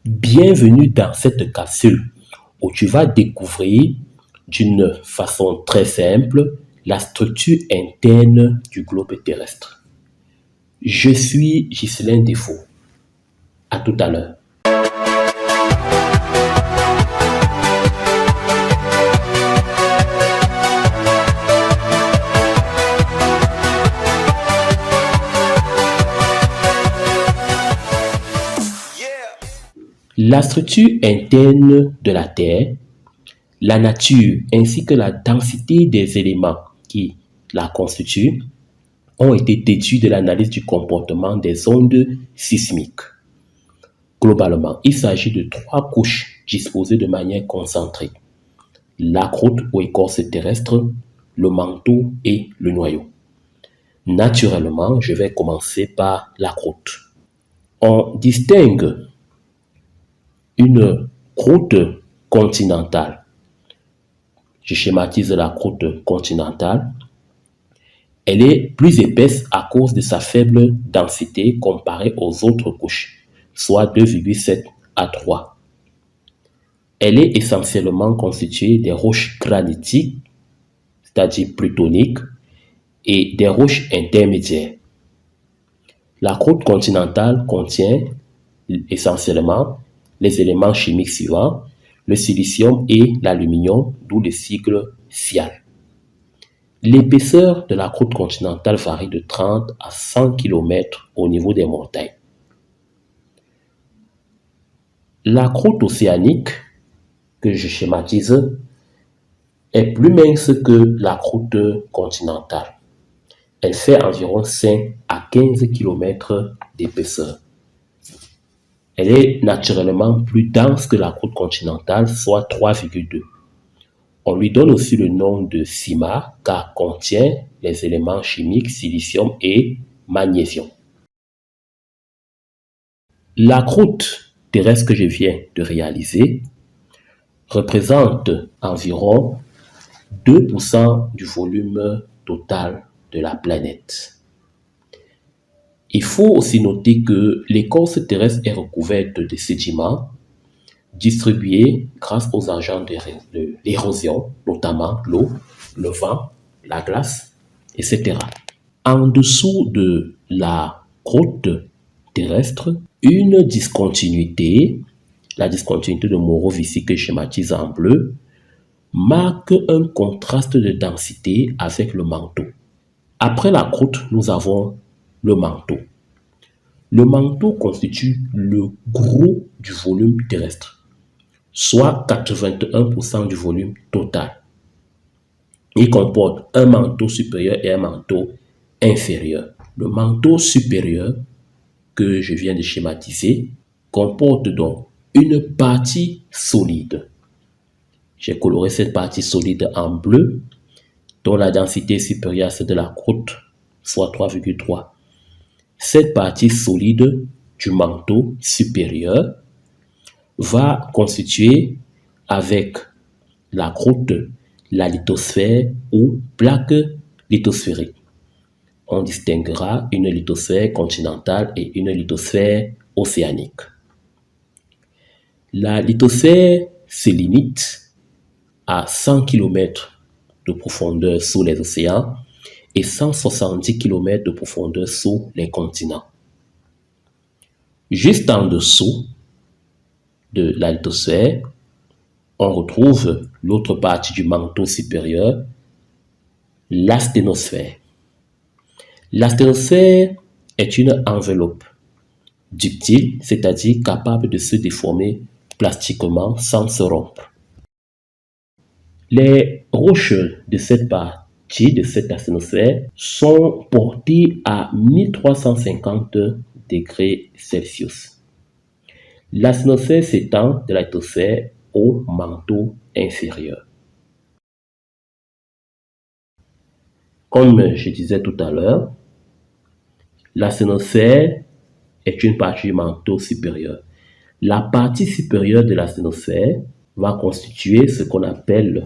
Bienvenue dans cette capsule où tu vas découvrir d'une façon très simple la structure interne du globe terrestre. Je suis Ghislain Defoe. À tout à l'heure. La structure interne de la Terre, la nature ainsi que la densité des éléments qui la constituent ont été déduits de l'analyse du comportement des ondes sismiques. Globalement, il s'agit de 3 couches disposées de manière concentrée. La croûte ou écorce terrestre, le manteau et le noyau. Naturellement, je vais commencer par la croûte. On distingue une croûte continentale. Je schématise la croûte continentale. Elle est plus épaisse à cause de sa faible densité comparée aux autres couches, soit 2,7 à 3. Elle est essentiellement constituée des roches granitiques, c'est-à-dire plutoniques, et des roches intermédiaires. La croûte continentale contient essentiellement les éléments chimiques suivants, le silicium et l'aluminium, d'où le sigle Sial. L'épaisseur de la croûte continentale varie de 30 à 100 km au niveau des montagnes. La croûte océanique, que je schématise, est plus mince que la croûte continentale. Elle fait environ 5 à 15 km d'épaisseur. Elle est naturellement plus dense que la croûte continentale, soit 3,2. On lui donne aussi le nom de cima car contient les éléments chimiques silicium et magnésium. La croûte terrestre que je viens de réaliser représente environ 2% du volume total de la planète. Il faut aussi noter que l'écorce terrestre est recouverte de sédiments distribués grâce aux agents de l'érosion, notamment l'eau, le vent, la glace, etc. En dessous de la croûte terrestre, une discontinuité, la discontinuité de Morovici que je schématise en bleu, marque un contraste de densité avec le manteau. Après la croûte, nous avons le manteau. Le manteau constitue le gros du volume terrestre, soit 81% du volume total. Il comporte un manteau supérieur et un manteau inférieur. Le manteau supérieur que je viens de schématiser comporte donc une partie solide. J'ai coloré cette partie solide en bleu, dont la densité supérieure à celle de la croûte, soit 3,3. Cette partie solide du manteau supérieur va constituer avec la croûte la lithosphère ou plaque lithosphérique. On distinguera une lithosphère continentale et une lithosphère océanique. La lithosphère se limite à 100 km de profondeur sous les océans et 170 km de profondeur sous les continents. Juste en dessous de la lithosphère, on retrouve l'autre partie du manteau supérieur, l'asténosphère. L'asténosphère est une enveloppe ductile, c'est-à-dire capable de se déformer plastiquement sans se rompre. Les roches de cette partie de cette asténosphère sont portées à 1350 degrés Celsius. L'asténosphère s'étend de la lithosphère au manteau inférieur. Comme je disais tout à l'heure, l'asténosphère est une partie du manteau supérieur. La partie supérieure de l'asténosphère va constituer ce qu'on appelle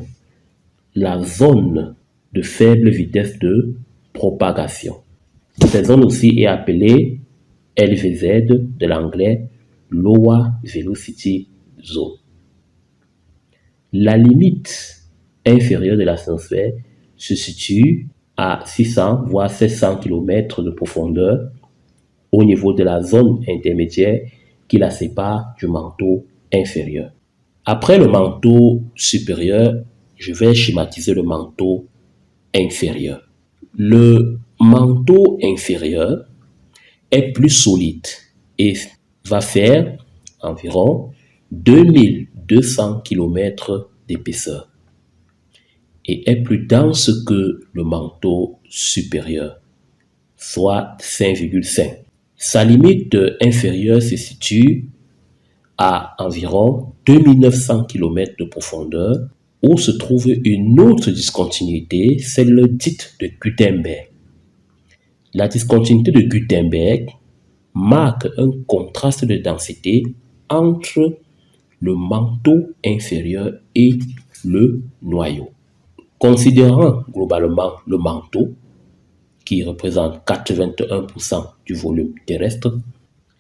la zone de faible vitesse de propagation. Cette zone aussi est appelée LVZ, de l'anglais Lower Velocity Zone. La limite inférieure de l'asténosphère se situe à 600 voire 700 km de profondeur au niveau de la zone intermédiaire qui la sépare du manteau inférieur. Après le manteau supérieur, je vais schématiser le manteau inférieur. Le manteau inférieur est plus solide et va faire environ 2200 km d'épaisseur et est plus dense que le manteau supérieur, soit 5,5. Sa limite inférieure se situe à environ 2900 km de profondeur où se trouve une autre discontinuité, celle dite de Gutenberg. La discontinuité de Gutenberg marque un contraste de densité entre le manteau inférieur et le noyau. Considérant globalement le manteau, qui représente 81% du volume terrestre,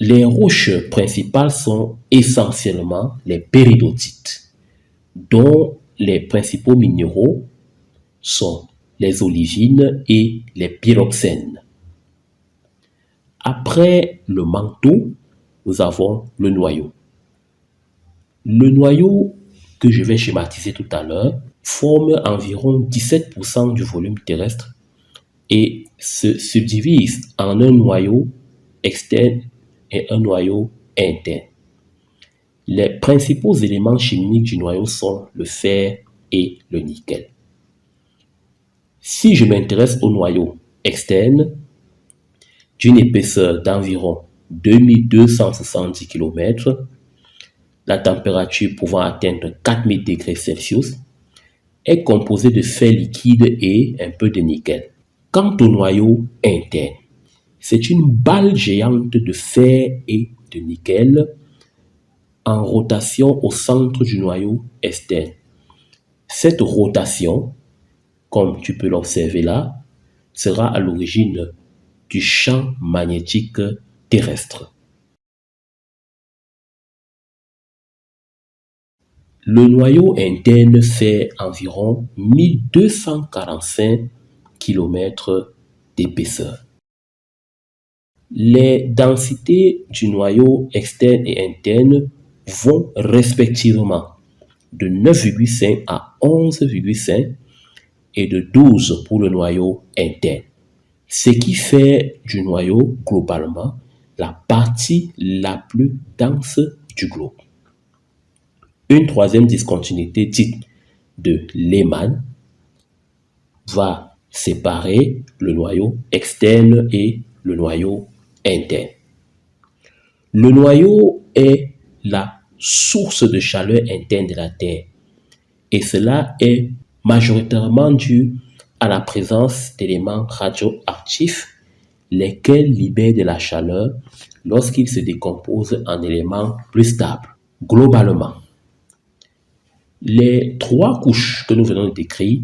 les roches principales sont essentiellement les péridotites, dont les principaux minéraux sont les olivines et les pyroxènes. Après le manteau, nous avons le noyau. Le noyau que je vais schématiser tout à l'heure forme environ 17% du volume terrestre et se subdivise en un noyau externe et un noyau interne. Les principaux éléments chimiques du noyau sont le fer et le nickel. Si je m'intéresse au noyau externe, d'une épaisseur d'environ 2270 km, la température pouvant atteindre 4000 degrés Celsius, est composé de fer liquide et un peu de nickel. Quant au noyau interne, c'est une balle géante de fer et de nickel en rotation au centre du noyau externe. Cette rotation, comme tu peux l'observer là, sera à l'origine du champ magnétique terrestre. Le noyau interne fait environ 1245 km d'épaisseur. Les densités du noyau externe et interne vont respectivement de 9,5 à 11,5 et de 12 pour le noyau interne, ce qui fait du noyau globalement la partie la plus dense du globe. Une troisième discontinuité dite de Lehmann va séparer le noyau externe et le noyau interne. Le noyau est la source de chaleur interne de la Terre et cela est majoritairement dû à la présence d'éléments radioactifs lesquels libèrent de la chaleur lorsqu'ils se décomposent en éléments plus stables. Globalement, les trois couches que nous venons de décrire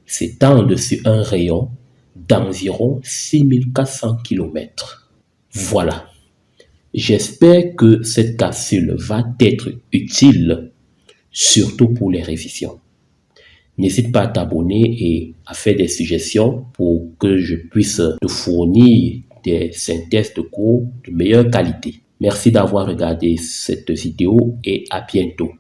s'étendent sur un rayon d'environ 6400 km. Voilà. J'espère que cette capsule va être utile, surtout pour les révisions. N'hésite pas à t'abonner et à faire des suggestions pour que je puisse te fournir des synthèses de cours de meilleure qualité. Merci d'avoir regardé cette vidéo et à bientôt.